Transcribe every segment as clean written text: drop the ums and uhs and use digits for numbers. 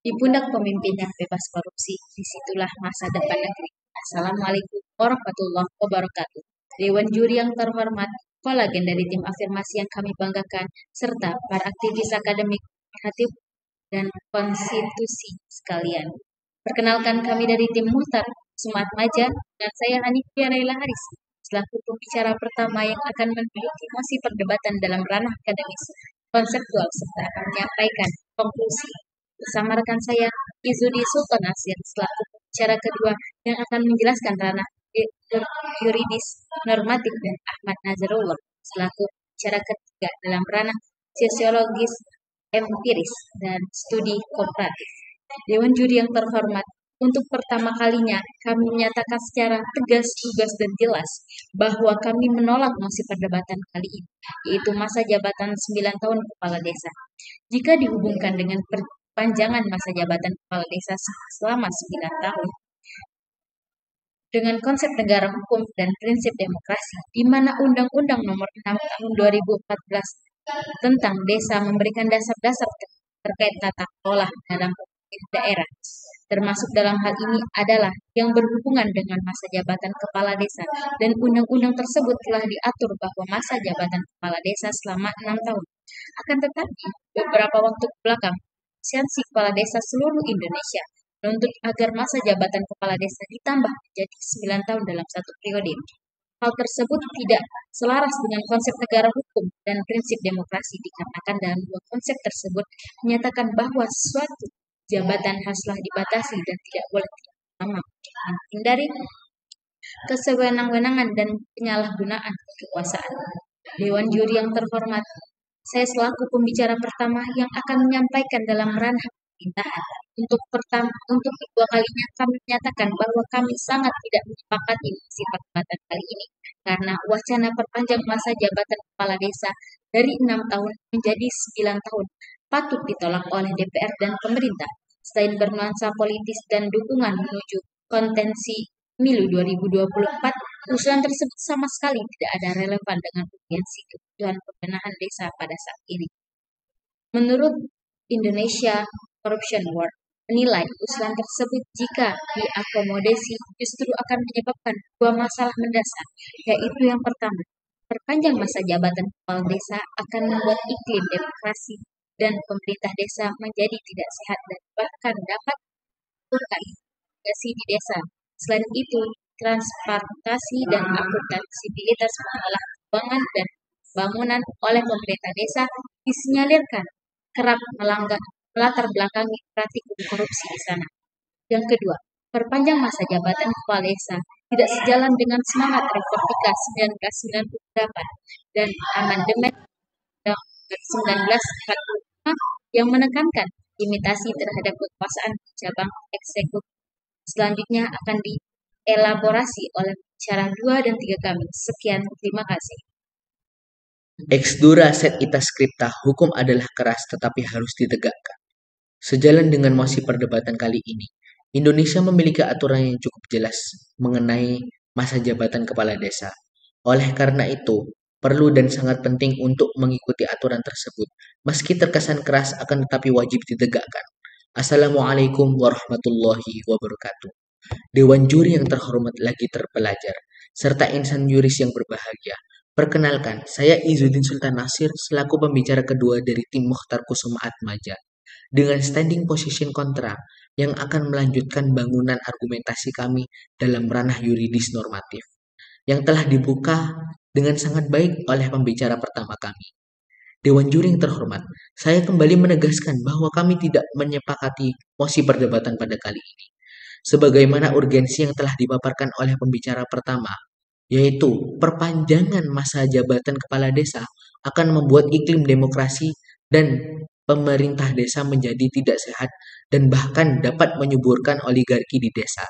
Di pundak pemimpin yang bebas korupsi, disitulah masa depan negeri. Assalamualaikum warahmatullahi wabarakatuh. Dewan juri yang terhormat, kolagen dari tim afirmasi yang kami banggakan, serta para aktivis akademik, kreatif, dan konstitusi sekalian. Perkenalkan kami dari tim Muhtar, Sumat Maja, dan saya Hanifia Naila Haris, selaku pembicara pertama yang akan menduduki mosi perdebatan dalam ranah akademis, konseptual, serta akan menyampaikan konklusi. Bersama rekan saya, Izudi Sultan Nasir, selaku pembicara kedua yang akan menjelaskan ranah yuridis, normatif, dan Ahmad Nazarullah, selaku pembicara ketiga dalam ranah sosiologis, empiris, dan studi komparatif. Dewan juri yang terhormat, untuk pertama kalinya kami menyatakan secara tegas, lugas, dan jelas bahwa kami menolak mosi perdebatan kali ini, yaitu masa jabatan 9 tahun kepala desa. Jika dihubungkan dengan perpanjangan masa jabatan kepala desa selama 9 tahun, dengan konsep negara hukum dan prinsip demokrasi, di mana Undang-Undang Nomor 6 Tahun 2014 tentang desa memberikan dasar-dasar terkait tata kelola dalam daerah, termasuk dalam hal ini adalah yang berhubungan dengan masa jabatan kepala desa, dan undang-undang tersebut telah diatur bahwa masa jabatan kepala desa selama 6 tahun. Akan tetapi, beberapa waktu belakang, Asosiasi Kepala Desa seluruh Indonesia menuntut agar masa jabatan kepala desa ditambah menjadi 9 tahun dalam satu periode. Hal tersebut tidak selaras dengan konsep negara hukum dan prinsip demokrasi, dikarenakan dalam dua konsep tersebut menyatakan bahwa suatu jabatan haruslah dibatasi dan tidak boleh lama, menghindari kesewenang-wenangan dan penyalahgunaan kekuasaan. Dewan juri yang terhormat, saya selaku pembicara pertama yang akan menyampaikan dalam ranah pemerintahan. Untuk kedua kalinya kami menyatakan bahwa kami sangat tidak menyepakati mosi perdebatan kali ini, karena wacana perpanjang masa jabatan kepala desa dari 6 tahun menjadi 9 tahun patut ditolak oleh DPR dan pemerintah. Selain bernuansa politis dan dukungan menuju kontensi pemilu 2024, usulan tersebut sama sekali tidak ada relevan dengan urgensi kebutuhan pembenahan desa pada saat ini. Menurut Indonesia Corruption Watch menilai usulan tersebut jika diakomodasi justru akan menyebabkan dua masalah mendasar, yaitu yang pertama, perpanjang masa jabatan kepala desa akan membuat iklim demokrasi dan pemerintah desa menjadi tidak sehat dan bahkan dapat mengorganisasi di desa. Selain itu, transparansi dan akuntabilitas pengelola keuangan dan bangunan oleh pemerintah desa disinyalirkan kerap melatar belakangi praktik korupsi di sana. Yang kedua, perpanjang masa jabatan kepala desa tidak sejalan dengan semangat Republika 1998 dan amandemen 1945 yang menekankan limitasi terhadap kekuasaan cabang eksekutif. Selanjutnya akan dielaborasi oleh bicara 2 dan 3 kami. Sekian, terima kasih. Ex dura set ita scripta, hukum adalah keras tetapi harus ditegakkan. Sejalan dengan mosi perdebatan kali ini, Indonesia memiliki aturan yang cukup jelas mengenai masa jabatan kepala desa. Oleh karena itu, perlu dan sangat penting untuk mengikuti aturan tersebut, meski terkesan keras akan tetapi wajib ditegakkan. Assalamualaikum warahmatullahi wabarakatuh. Dewan juri yang terhormat lagi terpelajar, serta insan juris yang berbahagia. Perkenalkan, saya Izudin Sultan Nasir selaku pembicara kedua dari tim Mukhtar Kusuma Atmaja, dengan standing position kontra yang akan melanjutkan bangunan argumentasi kami dalam ranah yuridis normatif, yang telah dibuka dengan sangat baik oleh pembicara pertama kami. Dewan juri yang terhormat, saya kembali menegaskan bahwa kami tidak menyepakati mosi perdebatan pada kali ini, sebagaimana urgensi yang telah dipaparkan oleh pembicara pertama, yaitu perpanjangan masa jabatan kepala desa akan membuat iklim demokrasi dan pemerintah desa menjadi tidak sehat dan bahkan dapat menyuburkan oligarki di desa.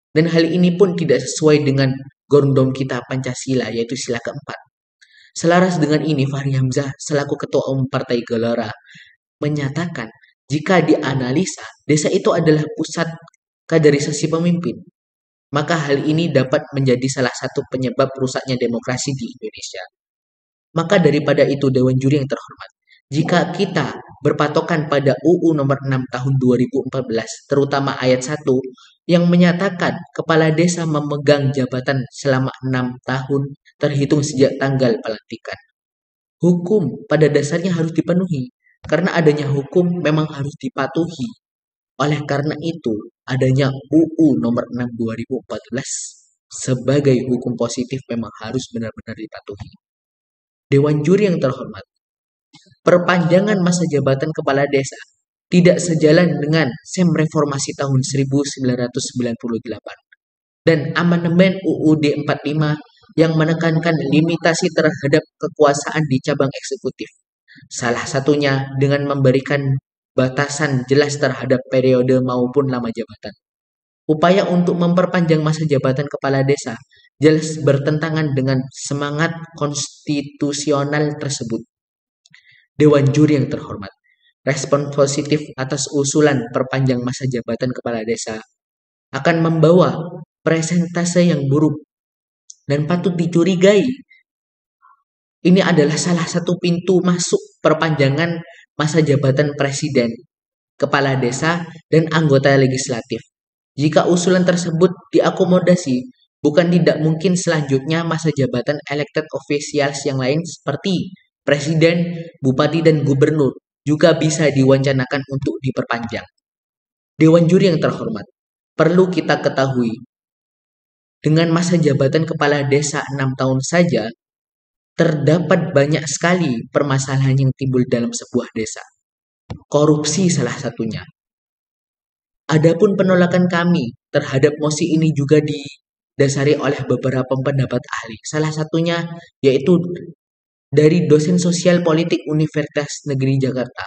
Dan hal ini pun tidak sesuai dengan gondong kita Pancasila, yaitu sila keempat. Selaras dengan ini, Fahri Hamzah selaku Ketua Umum Partai Gelora menyatakan jika dianalisa desa itu adalah pusat kaderisasi pemimpin, maka hal ini dapat menjadi salah satu penyebab rusaknya demokrasi di Indonesia. Maka daripada itu, Dewan Juri yang terhormat, jika kita berpatokan pada UU nomor 6 tahun 2014, terutama ayat 1, yang menyatakan kepala desa memegang jabatan selama 6 tahun terhitung sejak tanggal pelantikan. Hukum pada dasarnya harus dipenuhi, karena adanya hukum memang harus dipatuhi. Oleh karena itu, adanya UU nomor 6 2014 sebagai hukum positif memang harus benar-benar dipatuhi. Dewan Juri yang terhormat, perpanjangan masa jabatan kepala desa tidak sejalan dengan SEM Reformasi tahun 1998 dan amandemen UUD 45 yang menekankan limitasi terhadap kekuasaan di cabang eksekutif. Salah satunya dengan memberikan batasan jelas terhadap periode maupun lama jabatan. Upaya untuk memperpanjang masa jabatan kepala desa jelas bertentangan dengan semangat konstitusional tersebut. Dewan Juri yang terhormat, respon positif atas usulan perpanjang masa jabatan kepala desa akan membawa presentase yang buruk dan patut dicurigai. Ini adalah salah satu pintu masuk perpanjangan masa jabatan presiden, kepala desa, dan anggota legislatif. Jika usulan tersebut diakomodasi, bukan tidak mungkin selanjutnya masa jabatan elected officials yang lain seperti presiden, bupati, dan gubernur juga bisa diwacanakan untuk diperpanjang. Dewan Juri yang terhormat, perlu kita ketahui, dengan masa jabatan kepala desa 6 tahun saja, terdapat banyak sekali permasalahan yang timbul dalam sebuah desa. Korupsi salah satunya. Adapun penolakan kami terhadap mosi ini juga didasari oleh beberapa pendapat ahli. Salah satunya yaitu dari dosen sosial politik Universitas Negeri Jakarta,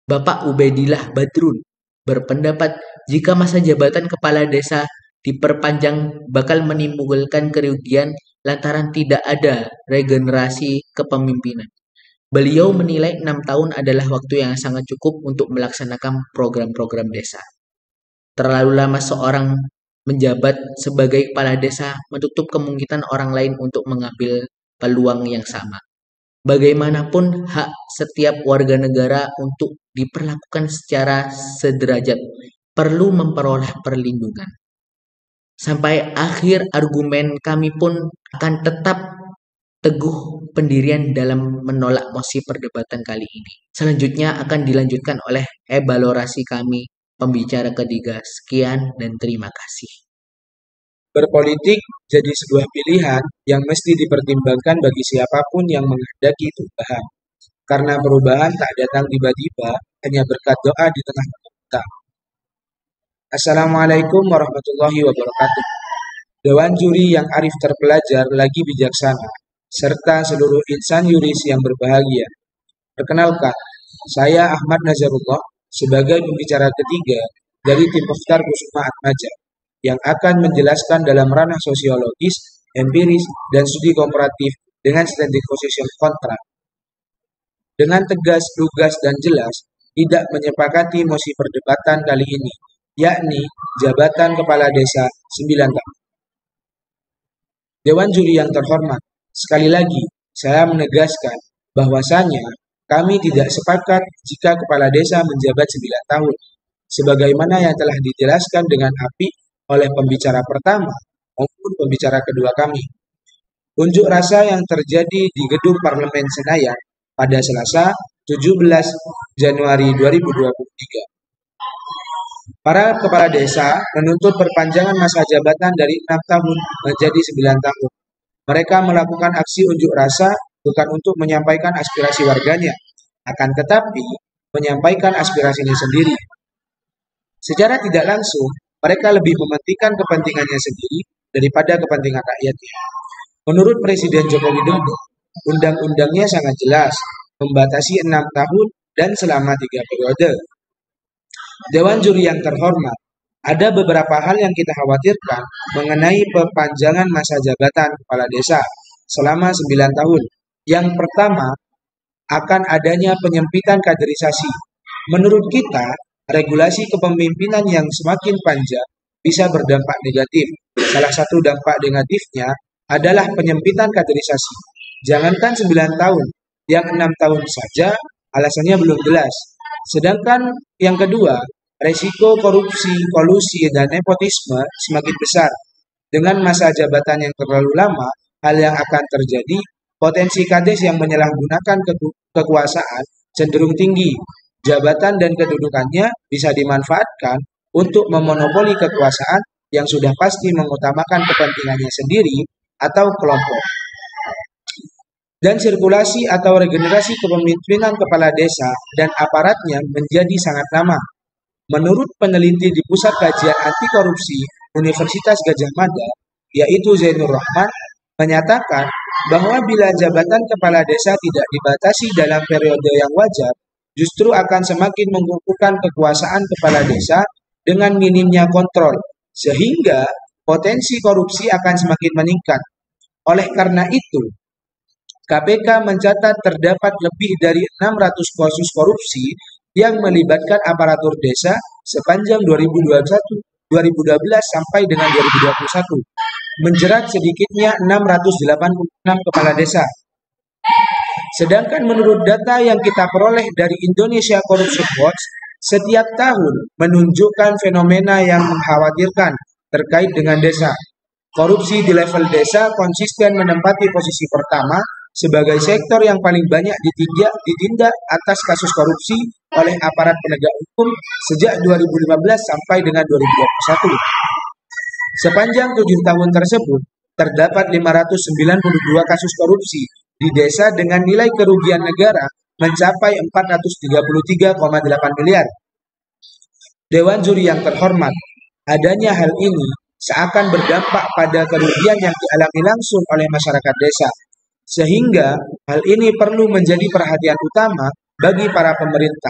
Bapak Ubedillah Badrun, berpendapat jika masa jabatan kepala desa diperpanjang bakal menimbulkan kerugian lantaran tidak ada regenerasi kepemimpinan. Beliau menilai 6 tahun adalah waktu yang sangat cukup untuk melaksanakan program-program desa. Terlalu lama seorang menjabat sebagai kepala desa menutup kemungkinan orang lain untuk mengambil peluang yang sama. Bagaimanapun hak setiap warga negara untuk diperlakukan secara sederajat perlu memperoleh perlindungan. Sampai akhir argumen kami pun akan tetap teguh pendirian dalam menolak mosi perdebatan kali ini. Selanjutnya akan dilanjutkan oleh evaluasi kami pembicara ketiga. Sekian dan terima kasih. Berpolitik jadi sebuah pilihan yang mesti dipertimbangkan bagi siapapun yang menghendaki perubahan. Karena perubahan tak datang tiba-tiba, hanya berkat doa di tengah kita. Assalamualaikum warahmatullahi wabarakatuh. Dewan Juri yang arif terpelajar lagi bijaksana, serta seluruh insan yuris yang berbahagia. Perkenalkan, saya Ahmad Nazarullah sebagai pembicara ketiga dari tim Peftar Kusuma Atmaja yang akan menjelaskan dalam ranah sosiologis, empiris, dan studi komparatif dengan standing position kontra. Dengan tegas, lugas, dan jelas, tidak menyepakati mosi perdebatan kali ini, yakni jabatan kepala desa 9 tahun. Dewan Juri yang terhormat, sekali lagi saya menegaskan bahwasanya kami tidak sepakat jika kepala desa menjabat 9 tahun, sebagaimana yang telah dijelaskan dengan apik oleh pembicara pertama maupun pembicara kedua kami. Unjuk rasa yang terjadi di Gedung Parlemen Senayan pada Selasa 17 Januari 2023. Para kepala desa menuntut perpanjangan masa jabatan dari 6 tahun menjadi 9 tahun. Mereka melakukan aksi unjuk rasa bukan untuk menyampaikan aspirasi warganya, akan tetapi menyampaikan aspirasinya sendiri. Secara tidak langsung, mereka lebih mementingkan kepentingannya sendiri daripada kepentingan rakyatnya. Menurut Presiden Joko Widodo, undang-undangnya sangat jelas, membatasi 6 tahun dan selama 3 periode. Dewan Juri yang terhormat, ada beberapa hal yang kita khawatirkan mengenai perpanjangan masa jabatan kepala desa selama 9 tahun. Yang pertama, akan adanya penyempitan kaderisasi. Menurut kita, regulasi kepemimpinan yang semakin panjang bisa berdampak negatif. Salah satu dampak negatifnya adalah penyempitan kaderisasi. Jangankan 9 tahun, yang 6 tahun saja alasannya belum jelas. Sedangkan yang kedua, resiko korupsi, kolusi, dan nepotisme semakin besar. Dengan masa jabatan yang terlalu lama, hal yang akan terjadi, potensi kades yang menyalahgunakan kekuasaan cenderung tinggi. Jabatan dan kedudukannya bisa dimanfaatkan untuk memonopoli kekuasaan yang sudah pasti mengutamakan kepentingannya sendiri atau kelompok. Dan sirkulasi atau regenerasi kepemimpinan kepala desa dan aparatnya menjadi sangat lama. Menurut peneliti di Pusat Kajian Anti Korupsi Universitas Gadjah Mada, yaitu Zainur Rahman, menyatakan bahwa bila jabatan kepala desa tidak dibatasi dalam periode yang wajar, justru akan semakin mengukuhkan kekuasaan kepala desa dengan minimnya kontrol, sehingga potensi korupsi akan semakin meningkat. Oleh karena itu, KPK mencatat terdapat lebih dari 600 kasus korupsi yang melibatkan aparatur desa sepanjang 2012 sampai dengan 2021, menjerat sedikitnya 686 kepala desa. Sedangkan menurut data yang kita peroleh dari Indonesia Corruption Watch, setiap tahun menunjukkan fenomena yang mengkhawatirkan terkait dengan desa. Korupsi di level desa konsisten menempati posisi pertama sebagai sektor yang paling banyak ditindak atas kasus korupsi oleh aparat penegak hukum sejak 2015 sampai dengan 2021. Sepanjang 7 tahun tersebut, terdapat 592 kasus korupsi di desa dengan nilai kerugian negara mencapai 433,8 miliar. Dewan Juri yang terhormat, adanya hal ini seakan berdampak pada kerugian yang dialami langsung oleh masyarakat desa. Sehingga hal ini perlu menjadi perhatian utama bagi para pemerintah.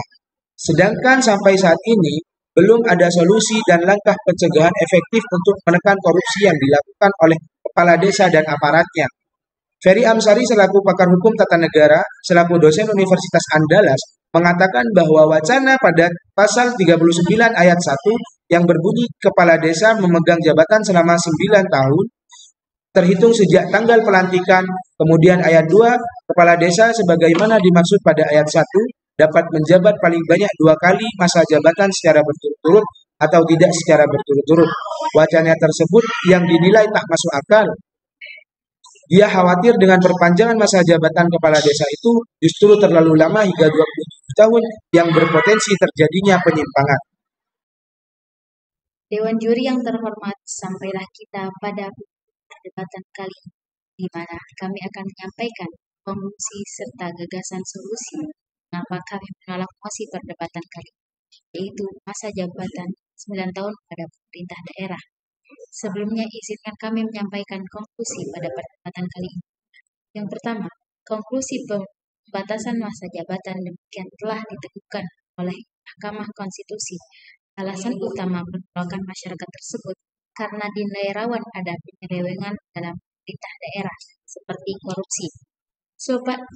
Sedangkan sampai saat ini, belum ada solusi dan langkah pencegahan efektif untuk menekan korupsi yang dilakukan oleh kepala desa dan aparatnya. Ferry Amsari selaku pakar hukum tata negara, selaku dosen Universitas Andalas, mengatakan bahwa wacana pada pasal 39 ayat 1 yang berbunyi kepala desa memegang jabatan selama 9 tahun, terhitung sejak tanggal pelantikan, kemudian ayat 2, kepala desa sebagaimana dimaksud pada ayat 1, dapat menjabat paling banyak 2 kali masa jabatan secara berturut-turut atau tidak secara berturut-turut. Wacana tersebut yang dinilai tak masuk akal. Dia khawatir dengan perpanjangan masa jabatan kepala desa itu justru terlalu lama hingga 27 tahun yang berpotensi terjadinya penyimpangan. Dewan Juri yang terhormat, sampailah kita pada perdebatan kali ini, di mana kami akan menyampaikan konklusi serta gagasan solusi mengapa kami menolak mosi perdebatan kali ini, yaitu masa jabatan 9 tahun pada pemerintah daerah. Sebelumnya, izinkan kami menyampaikan konklusi pada perdebatan kali ini. Yang pertama, konklusi pembatasan masa jabatan demikian telah diteguhkan oleh Mahkamah Konstitusi. Alasan utama penolakan masyarakat tersebut karena dinilai rawan ada penyelewengan dalam pemerintah daerah, seperti korupsi.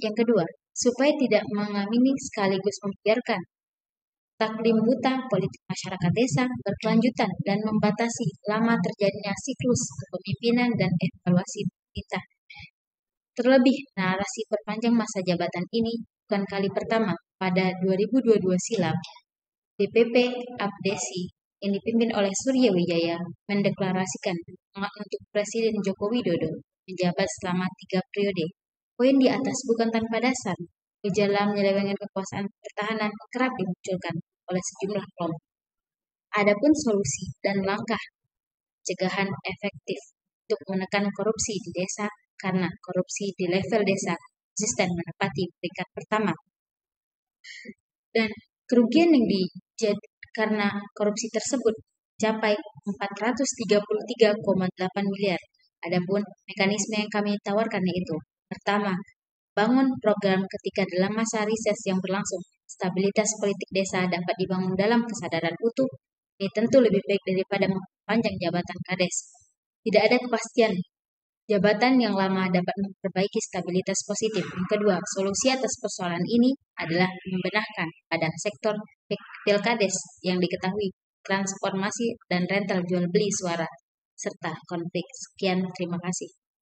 Yang kedua, supaya tidak mengamini sekaligus membiarkan taklim buta politik masyarakat desa berkelanjutan dan membatasi lama terjadinya siklus kepemimpinan dan evaluasi pemerintah. Terlebih, narasi perpanjang masa jabatan ini bukan kali pertama. Pada 2022 silam, DPP Abdesi yang dipimpin oleh Surya Wijaya mendeklarasikan dukungan untuk Presiden Joko Widodo menjabat selama 3 periode. Poin di atas bukan tanpa dasar. Gejala menyelewengkan kekuasaan pertahanan kerap dimunculkan oleh sejumlah kelompok. Adapun solusi dan langkah pencegahan efektif untuk menekan korupsi di desa karena korupsi di level desa konsisten menempati peringkat pertama. Dan kerugian yang karena korupsi tersebut mencapai 433,8 miliar. Adapun mekanisme yang kami tawarkan yaitu pertama, bangun program ketika dalam masa riset yang berlangsung, stabilitas politik desa dapat dibangun dalam kesadaran utuh. Ini tentu lebih baik daripada memperpanjang jabatan kades. Tidak ada kepastian jabatan yang lama dapat memperbaiki stabilitas positif. Yang kedua, solusi atas persoalan ini adalah membenahkan pada sektor pilkades yang diketahui transformasi dan rental jual beli suara serta konflik. Sekian, terima kasih.